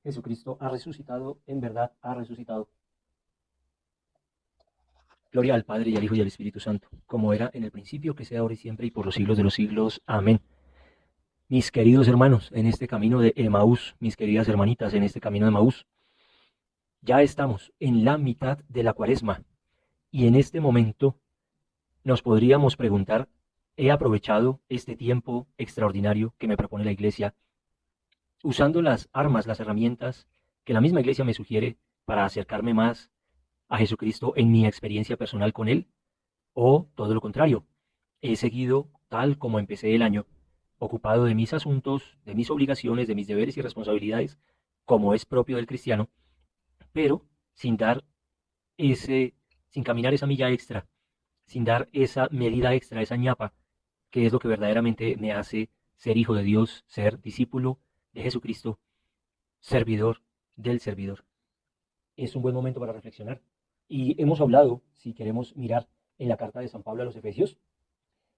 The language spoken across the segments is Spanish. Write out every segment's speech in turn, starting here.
Jesucristo ha resucitado, en verdad ha resucitado. Gloria al Padre y al Hijo y al Espíritu Santo, como era en el principio, que sea ahora y siempre y por los siglos de los siglos. Amén. Mis queridos hermanos, en este camino de Emaús, mis queridas hermanitas, en este camino de Emaús, ya estamos en la mitad de la cuaresma y en este momento nos podríamos preguntar, ¿he aprovechado este tiempo extraordinario que me propone la Iglesia usando las armas, las herramientas que la misma Iglesia me sugiere para acercarme más a Jesucristo en mi experiencia personal con Él? ¿O todo lo contrario? He seguido tal como empecé el año, ocupado de mis asuntos, de mis obligaciones, de mis deberes y responsabilidades, como es propio del cristiano, pero sin dar ese, sin caminar esa milla extra, sin dar esa medida extra, esa ñapa, que es lo que verdaderamente me hace ser hijo de Dios, ser discípulo de Jesucristo, servidor del servidor. Es un buen momento para reflexionar. Y hemos hablado, si queremos mirar en la carta de San Pablo a los Efesios,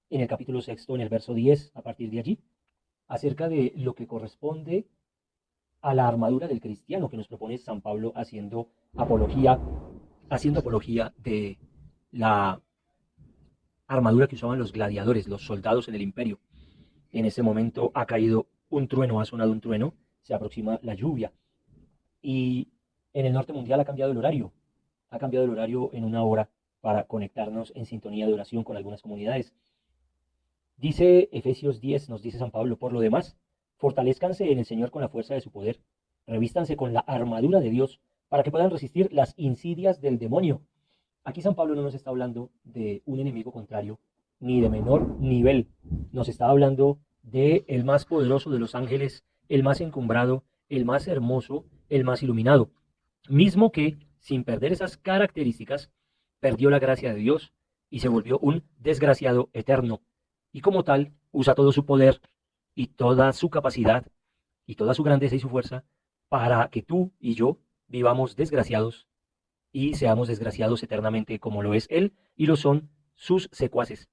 en el capítulo sexto, en el verso 10, a partir de allí, acerca de lo que corresponde a la armadura del cristiano que nos propone San Pablo haciendo apología de la armadura que usaban los gladiadores, los soldados en el imperio. En este momento ha caído un trueno, ha sonado un trueno, se aproxima la lluvia y en el norte mundial ha cambiado el horario en una hora para conectarnos en sintonía de oración con algunas comunidades. Dice Efesios 10, nos dice San Pablo, por lo demás, fortalezcanse en el Señor con la fuerza de su poder, revístanse con la armadura de Dios para que puedan resistir las insidias del demonio. Aquí San Pablo no nos está hablando de un enemigo contrario, ni de menor nivel. Nos está hablando de el más poderoso de los ángeles, el más encumbrado, el más hermoso, el más iluminado. Mismo que, sin perder esas características, perdió la gracia de Dios y se volvió un desgraciado eterno. Y como tal, usa todo su poder y toda su capacidad y toda su grandeza y su fuerza para que tú y yo vivamos desgraciados y seamos desgraciados eternamente como lo es Él y lo son sus secuaces.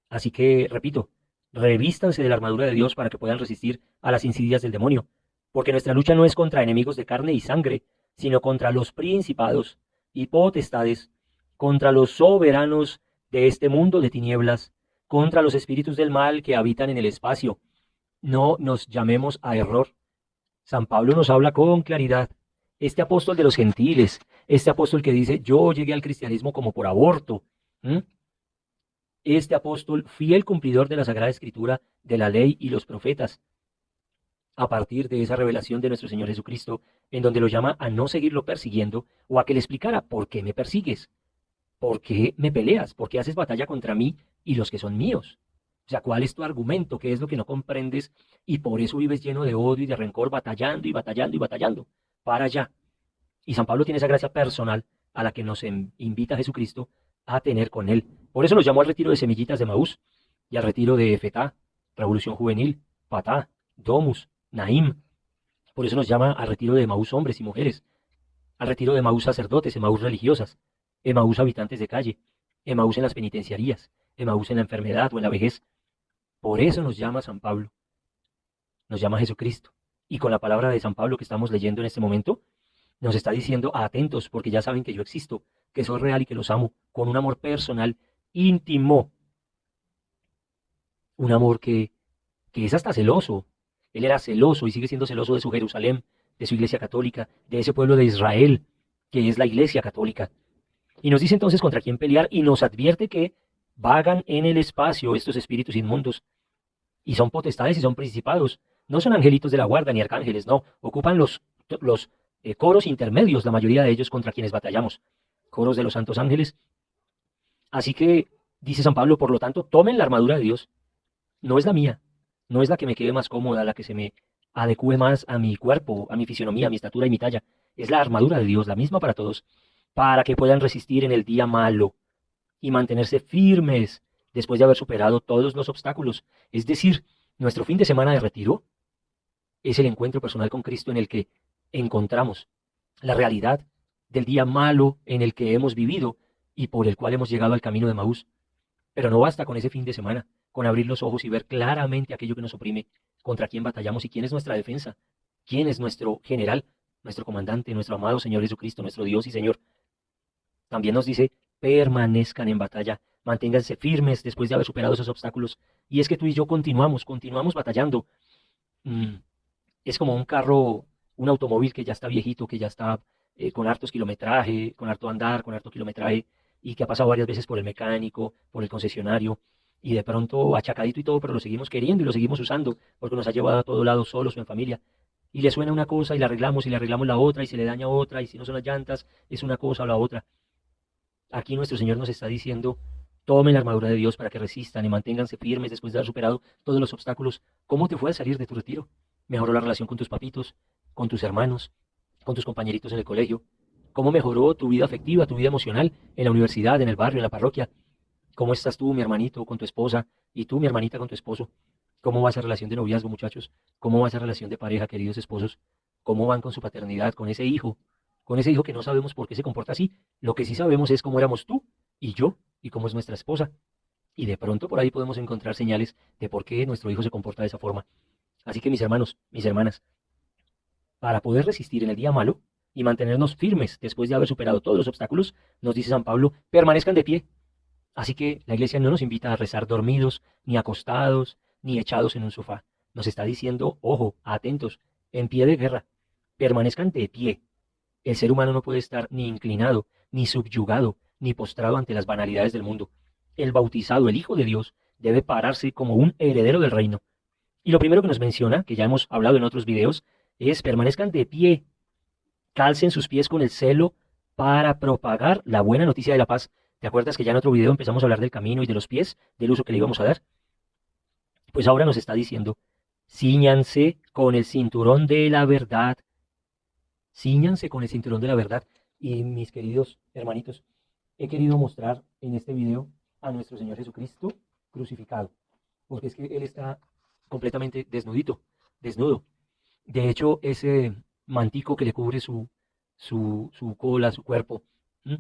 Así que, repito, revístanse de la armadura de Dios para que puedan resistir a las insidias del demonio, porque nuestra lucha no es contra enemigos de carne y sangre, sino contra los principados y potestades, contra los soberanos de este mundo de tinieblas, contra los espíritus del mal que habitan en el espacio. No nos llamemos a error. San Pablo nos habla con claridad. Este apóstol de los gentiles, este apóstol que dice, yo llegué al cristianismo como por aborto. ¿Mm? Este apóstol, fiel cumplidor de la Sagrada Escritura, de la ley y los profetas, a partir de esa revelación de nuestro Señor Jesucristo, en donde lo llama a no seguirlo persiguiendo o a que le explicara por qué me persigues, por qué me peleas, por qué haces batalla contra mí y los que son míos. O sea, ¿cuál es tu argumento? ¿Qué es lo que no comprendes? Y por eso vives lleno de odio y de rencor, batallando y batallando y batallando. Para allá. Y San Pablo tiene esa gracia personal a la que nos invita Jesucristo a tener con él. Por eso nos llamó al retiro de Semillitas de Maús y al retiro de Fetá, Revolución Juvenil, Patá, Domus, Naim. Por eso nos llama al retiro de Maús hombres y mujeres, al retiro de Maús sacerdotes, Emaús religiosas, Emaús habitantes de calle, Emaús en las penitenciarías, Emaús en la enfermedad o en la vejez. Por eso nos llama San Pablo, nos llama Jesucristo. Y con la palabra de San Pablo que estamos leyendo en este momento, nos está diciendo atentos porque ya saben que yo existo, que soy real y que los amo, con un amor personal, íntimo, un amor que es hasta celoso. Él era celoso y sigue siendo celoso de su Jerusalén, de su iglesia católica, de ese pueblo de Israel, que es la iglesia católica. Y nos dice entonces contra quién pelear y nos advierte que vagan en el espacio estos espíritus inmundos y son potestades y son principados. No son angelitos de la guarda ni arcángeles, no. Ocupan los coros intermedios, la mayoría de ellos contra quienes batallamos. Coros de los santos ángeles. Así que, dice San Pablo, por lo tanto, tomen la armadura de Dios. No es la mía, no es la que me quede más cómoda, la que se me adecue más a mi cuerpo, a mi fisionomía, a mi estatura y mi talla. Es la armadura de Dios, la misma para todos, para que puedan resistir en el día malo y mantenerse firmes después de haber superado todos los obstáculos. Es decir, nuestro fin de semana de retiro es el encuentro personal con Cristo en el que encontramos la realidad del día malo en el que hemos vivido y por el cual hemos llegado al camino de Maús. Pero no basta con ese fin de semana, con abrir los ojos y ver claramente aquello que nos oprime, contra quién batallamos y quién es nuestra defensa, ¿Quién es nuestro general, nuestro comandante, nuestro amado Señor Jesucristo, nuestro Dios y Señor? También nos dice, permanezcan en batalla, manténganse firmes después de haber superado esos obstáculos. Y es que tú y yo continuamos batallando. Mm, es como un carro, un automóvil que ya está viejito, que ya está con hartos kilometraje, con harto andar, con harto kilometraje, y que ha pasado varias veces por el mecánico, por el concesionario, y de pronto achacadito y todo, pero lo seguimos queriendo y lo seguimos usando, porque nos ha llevado a todo lado solos o en familia. Y le suena una cosa y le arreglamos la otra, y se le daña otra, y si no son las llantas, es una cosa o la otra. Aquí nuestro Señor nos está diciendo, tomen la armadura de Dios para que resistan y manténganse firmes después de haber superado todos los obstáculos. ¿Cómo te fue al salir de tu retiro? ¿Mejoró la relación con tus papitos, con tus hermanos, con tus compañeritos en el colegio? ¿Cómo mejoró tu vida afectiva, tu vida emocional en la universidad, en el barrio, en la parroquia? ¿Cómo estás tú, mi hermanito, con tu esposa y tú, mi hermanita, con tu esposo? ¿Cómo va esa relación de noviazgo, muchachos? ¿Cómo va esa relación de pareja, queridos esposos? ¿Cómo van con su paternidad, con ese hijo que no sabemos por qué se comporta así? Lo que sí sabemos es cómo éramos tú y yo y cómo es nuestra esposa. Y de pronto por ahí podemos encontrar señales de por qué nuestro hijo se comporta de esa forma. Así que mis hermanos, mis hermanas, para poder resistir en el día malo y mantenernos firmes después de haber superado todos los obstáculos, nos dice San Pablo, permanezcan de pie. Así que la iglesia no nos invita a rezar dormidos, ni acostados, ni echados en un sofá. Nos está diciendo, ojo, atentos, en pie de guerra, permanezcan de pie. El ser humano no puede estar ni inclinado, ni subyugado, ni postrado ante las banalidades del mundo. El bautizado, el Hijo de Dios, debe pararse como un heredero del reino. Y lo primero que nos menciona, que ya hemos hablado en otros videos, es permanezcan de pie, calcen sus pies con el celo para propagar la buena noticia de la paz. ¿Te acuerdas que ya en otro video empezamos a hablar del camino y de los pies, del uso que le íbamos a dar? Pues ahora nos está diciendo, cíñanse con el cinturón de la verdad, cíñanse con el cinturón de la verdad. Y mis queridos hermanitos, he querido mostrar en este video a nuestro Señor Jesucristo crucificado, porque es que Él está completamente desnudito, desnudo. De hecho, ese mantico que le cubre su cola, su cuerpo, ¿m?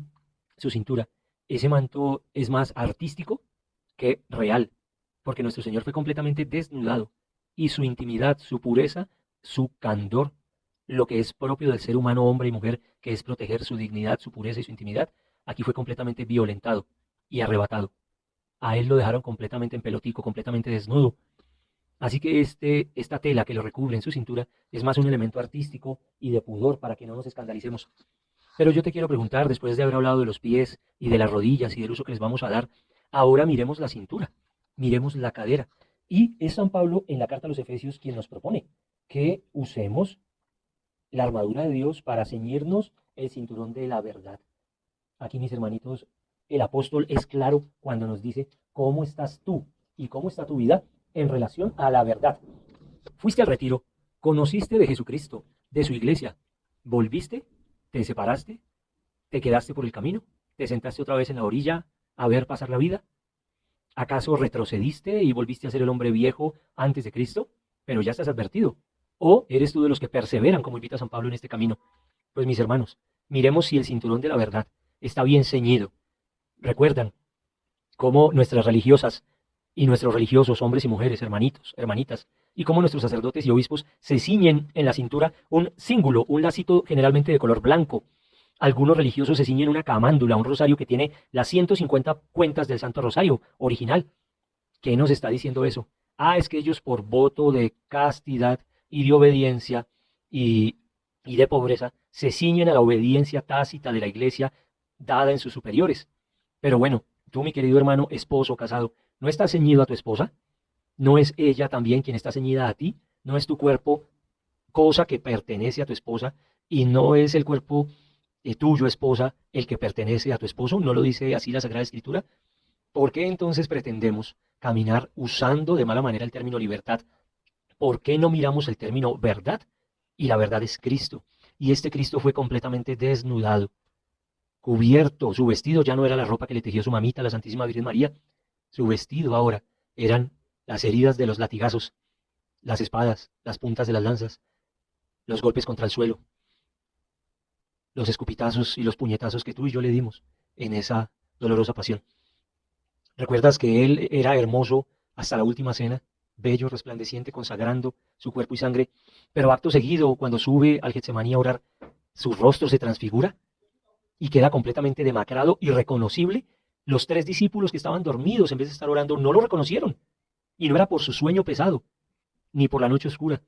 Su cintura, ese manto es más artístico que real, porque nuestro Señor fue completamente desnudado y su intimidad, su pureza, su candor, lo que es propio del ser humano, hombre y mujer, que es proteger su dignidad, su pureza y su intimidad, aquí fue completamente violentado y arrebatado. A él lo dejaron completamente en pelotico, completamente desnudo. Así que esta tela que lo recubre en su cintura es más un elemento artístico y de pudor para que no nos escandalicemos. Pero yo te quiero preguntar, después de haber hablado de los pies y de las rodillas y del uso que les vamos a dar, ahora miremos la cintura, miremos la cadera. Y es San Pablo en la carta a los Efesios quien nos propone que usemos la armadura de Dios para ceñirnos el cinturón de la verdad. Aquí, mis hermanitos, el apóstol es claro cuando nos dice cómo estás tú y cómo está tu vida en relación a la verdad. Fuiste al retiro, conociste de Jesucristo, de su iglesia, volviste, te separaste, te quedaste por el camino, te sentaste otra vez en la orilla a ver pasar la vida. ¿Acaso retrocediste y volviste a ser el hombre viejo antes de Cristo? Pero ya estás advertido. ¿O eres tú de los que perseveran, como invita San Pablo en este camino? Pues mis hermanos, miremos si el cinturón de la verdad está bien ceñido. Recuerdan cómo nuestras religiosas y nuestros religiosos, hombres y mujeres, hermanitos, hermanitas, y cómo nuestros sacerdotes y obispos se ciñen en la cintura un cíngulo, un lacito generalmente de color blanco. Algunos religiosos se ciñen una camándula, un rosario que tiene las 150 cuentas del Santo Rosario original. ¿Qué nos está diciendo eso? Ah, es que ellos por voto de castidad y de obediencia y, y de pobreza se ciñen a la obediencia tácita de la iglesia dada en sus superiores. Pero bueno, tú, mi querido hermano, esposo, casado, ¿no estás ceñido a tu esposa? ¿No es ella también quien está ceñida a ti? ¿No es tu cuerpo cosa que pertenece a tu esposa y no es el cuerpo tuyo, esposa, el que pertenece a tu esposo? ¿No lo dice así la Sagrada Escritura? ¿Por qué entonces pretendemos caminar usando de mala manera el término libertad? ¿Por qué no miramos el término verdad? Y la verdad es Cristo. Y este Cristo fue completamente desnudado, cubierto. Su vestido ya no era la ropa que le tejió su mamita, la Santísima Virgen María. Su vestido ahora eran las heridas de los latigazos, las espadas, las puntas de las lanzas, los golpes contra el suelo, los escupitazos y los puñetazos que tú y yo le dimos en esa dolorosa pasión. ¿Recuerdas que Él era hermoso hasta la última cena? bello, resplandeciente, consagrando su cuerpo y sangre, pero acto seguido, cuando sube al Getsemaní a orar, su rostro se transfigura y queda completamente demacrado, irreconocible. Los 3 discípulos que estaban dormidos en vez de estar orando no lo reconocieron, y no era por su sueño pesado, ni por la noche oscura,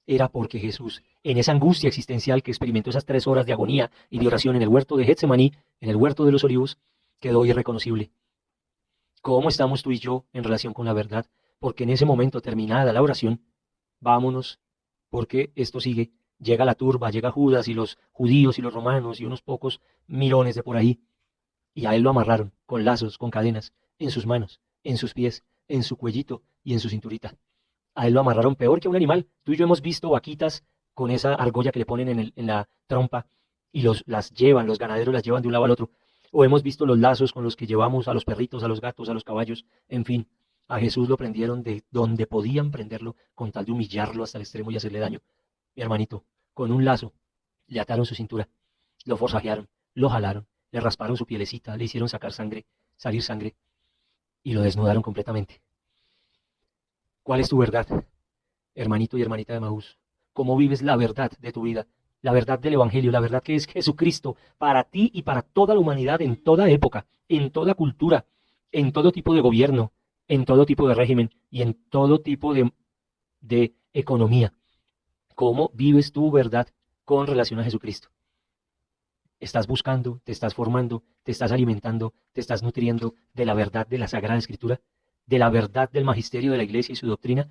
era porque Jesús, en esa angustia existencial que experimentó esas 3 horas de agonía y de oración en el huerto de Getsemaní, en el huerto de los olivos, quedó irreconocible. ¿Cómo estamos tú y yo en relación con la verdad? Porque en ese momento, terminada la oración, vámonos, porque esto sigue. Llega la turba, llega Judas y los judíos y los romanos y unos pocos mirones de por ahí, y a él lo amarraron con lazos, con cadenas, en sus manos, en sus pies, en su cuellito y en su cinturita. A él lo amarraron peor que a un animal. Tú y yo hemos visto vaquitas con esa argolla que le ponen en la trompa y las llevan, los ganaderos las llevan de un lado al otro. O hemos visto los lazos con los que llevamos a los perritos, a los gatos, a los caballos, en fin. A Jesús lo prendieron de donde podían prenderlo con tal de humillarlo hasta el extremo y hacerle daño. Mi hermanito, con un lazo le ataron su cintura, lo forzajearon, lo jalaron, le rasparon su pielecita, le hicieron salir sangre y lo desnudaron completamente. ¿Cuál es tu verdad, hermanito y hermanita de Maús? ¿Cómo vives la verdad de tu vida? La verdad del Evangelio, la verdad que es Jesucristo para ti y para toda la humanidad en toda época, en toda cultura, en todo tipo de gobierno, en todo tipo de régimen y en todo tipo de economía. ¿Cómo vives tu verdad con relación a Jesucristo? Estás buscando, te estás formando, te estás alimentando, te estás nutriendo de la verdad de la Sagrada Escritura, de la verdad del magisterio de la Iglesia y su doctrina.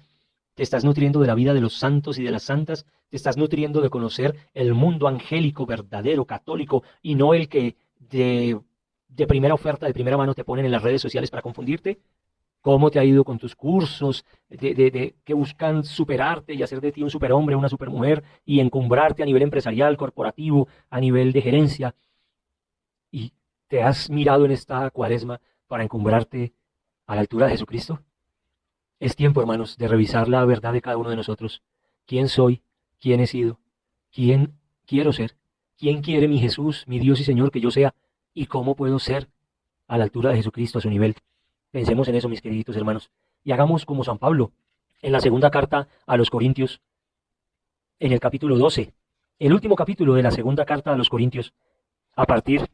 Te estás nutriendo de la vida de los santos y de las santas, te estás nutriendo de conocer el mundo angélico, verdadero, católico, y no el que de primera oferta, de primera mano te ponen en las redes sociales para confundirte. ¿Cómo te ha ido con tus cursos que buscan superarte y hacer de ti un superhombre, una supermujer y encumbrarte a nivel empresarial, corporativo, a nivel de gerencia? ¿Y te has mirado en esta cuaresma para encumbrarte a la altura de Jesucristo? Es tiempo, hermanos, de revisar la verdad de cada uno de nosotros. ¿Quién soy? ¿Quién he sido? ¿Quién quiero ser? ¿Quién quiere mi Jesús, mi Dios y Señor que yo sea? ¿Y cómo puedo ser a la altura de Jesucristo, a su nivel? Pensemos en eso, mis queriditos hermanos. Y hagamos como San Pablo, en la segunda carta a los Corintios, en el capítulo 12, el último capítulo de la segunda carta a los Corintios, a partir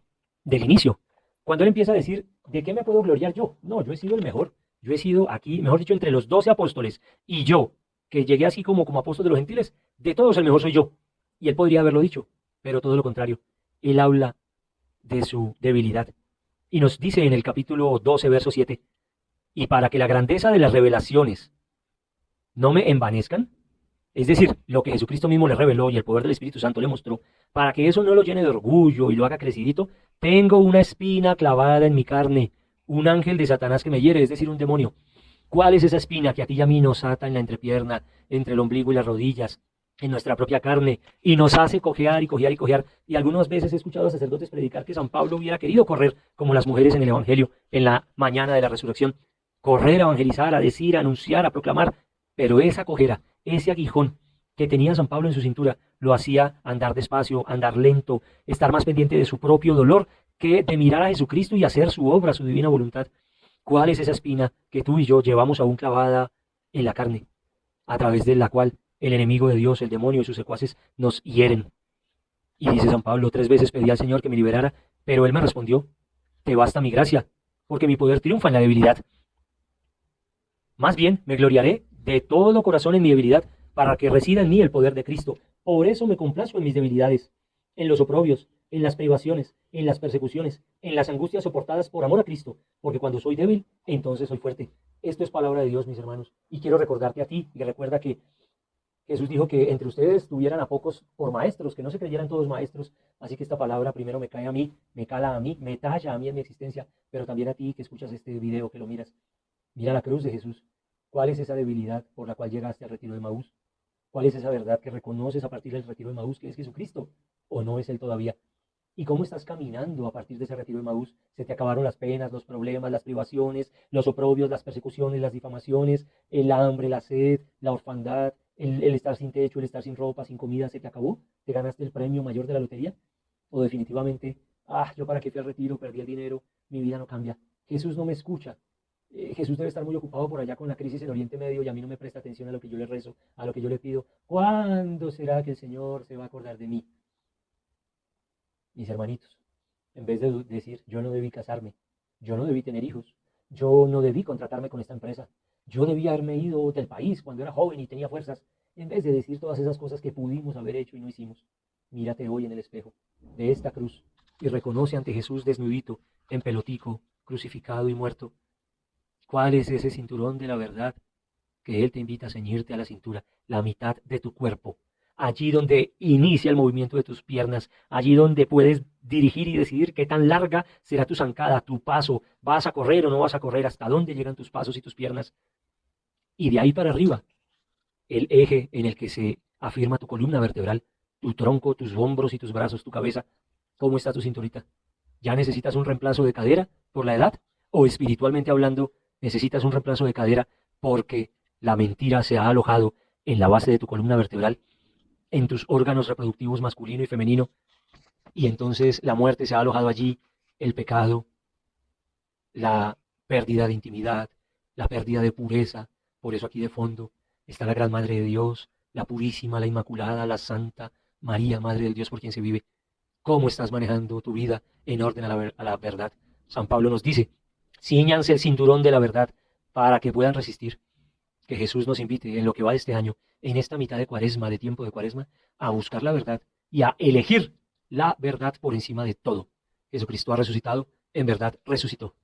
del inicio, cuando él empieza a decir, ¿de qué me puedo gloriar yo? No, yo he sido el mejor. Yo he sido aquí, mejor dicho, entre los 12 apóstoles y yo, que llegué así como apóstol de los gentiles, de todos el mejor soy yo. Y él podría haberlo dicho, pero todo lo contrario. Él habla de su debilidad. Y nos dice en el capítulo 12, verso 7, y para que la grandeza de las revelaciones no me envanezcan, es decir, lo que Jesucristo mismo le reveló y el poder del Espíritu Santo le mostró, para que eso no lo llene de orgullo y lo haga crecidito, tengo una espina clavada en mi carne, un ángel de Satanás que me hiere, es decir, un demonio. ¿Cuál es esa espina que a ti y a mí nos ata en la entrepierna, entre el ombligo y las rodillas, en nuestra propia carne, y nos hace cojear y cojear y cojear? Y algunas veces he escuchado a sacerdotes predicar que San Pablo hubiera querido correr como las mujeres en el Evangelio, en la mañana de la resurrección, correr a evangelizar, a decir, a anunciar, a proclamar, pero esa cojera, ese aguijón que tenía San Pablo en su cintura, lo hacía andar despacio, andar lento, estar más pendiente de su propio dolor que de mirar a Jesucristo y hacer su obra, su divina voluntad. ¿Cuál es esa espina que tú y yo llevamos aún clavada en la carne, a través de la cual el enemigo de Dios, el demonio y sus secuaces nos hieren? Y dice San Pablo, 3 veces pedí al Señor que me liberara, pero él me respondió, te basta mi gracia, porque mi poder triunfa en la debilidad. Más bien, me gloriaré de todo corazón en mi debilidad, para que resida en mí el poder de Cristo. Por eso me complazco en mis debilidades, en los oprobios, en las privaciones, en las persecuciones, en las angustias soportadas por amor a Cristo, porque cuando soy débil, entonces soy fuerte. Esto es palabra de Dios, mis hermanos. Y quiero recordarte a ti, y recuerda que Jesús dijo que entre ustedes tuvieran a pocos por maestros, que no se creyeran todos maestros. Así que esta palabra primero me cae a mí, me cala a mí, me talla a mí en mi existencia, pero también a ti que escuchas este video, que lo miras. Mira la cruz de Jesús. ¿Cuál es esa debilidad por la cual llegaste al retiro de Maús? ¿Cuál es esa verdad que reconoces a partir del retiro de Maús que es Jesucristo? ¿O no es Él todavía? ¿Y cómo estás caminando a partir de ese retiro de Maús? ¿Se te acabaron las penas, los problemas, las privaciones, los oprobios, las persecuciones, las difamaciones, el hambre, la sed, la orfandad, el estar sin techo, el estar sin ropa, sin comida? ¿Se te acabó? ¿Te ganaste el premio mayor de la lotería? ¿O definitivamente, yo para qué fui al retiro, perdí el dinero, mi vida no cambia? Jesús no me escucha. Jesús debe estar muy ocupado por allá con la crisis en Oriente Medio y a mí no me presta atención a lo que yo le rezo, a lo que yo le pido. ¿Cuándo será que el Señor se va a acordar de mí? Mis hermanitos, en vez de decir, yo no debí casarme, yo no debí tener hijos, yo no debí contratarme con esta empresa, yo debí haberme ido del país cuando era joven y tenía fuerzas, en vez de decir todas esas cosas que pudimos haber hecho y no hicimos, mírate hoy en el espejo de esta cruz y reconoce ante Jesús desnudito, en pelotico, crucificado y muerto, cuál es ese cinturón de la verdad que Él te invita a ceñirte a la cintura, la mitad de tu cuerpo, allí donde inicia el movimiento de tus piernas, allí donde puedes dirigir y decidir qué tan larga será tu zancada, tu paso, vas a correr o no vas a correr, hasta dónde llegan tus pasos y tus piernas, y de ahí para arriba, el eje en el que se afirma tu columna vertebral, tu tronco, tus hombros y tus brazos, tu cabeza. ¿Cómo está tu cinturita? ¿Ya necesitas un reemplazo de cadera por la edad? ¿O espiritualmente hablando, necesitas un reemplazo de cadera porque la mentira se ha alojado en la base de tu columna vertebral, en tus órganos reproductivos masculino y femenino, y entonces la muerte se ha alojado allí, el pecado, la pérdida de intimidad, la pérdida de pureza? Por eso aquí de fondo está la Gran Madre de Dios, la Purísima, la Inmaculada, la Santa María, Madre de Dios por quien se vive. ¿Cómo estás manejando tu vida en orden a la verdad? San Pablo nos dice, ciñanse el cinturón de la verdad para que puedan resistir. Que Jesús nos invite en lo que va de este año, en esta mitad de cuaresma, de tiempo de cuaresma, a buscar la verdad y a elegir la verdad por encima de todo. Jesucristo ha resucitado, en verdad resucitó.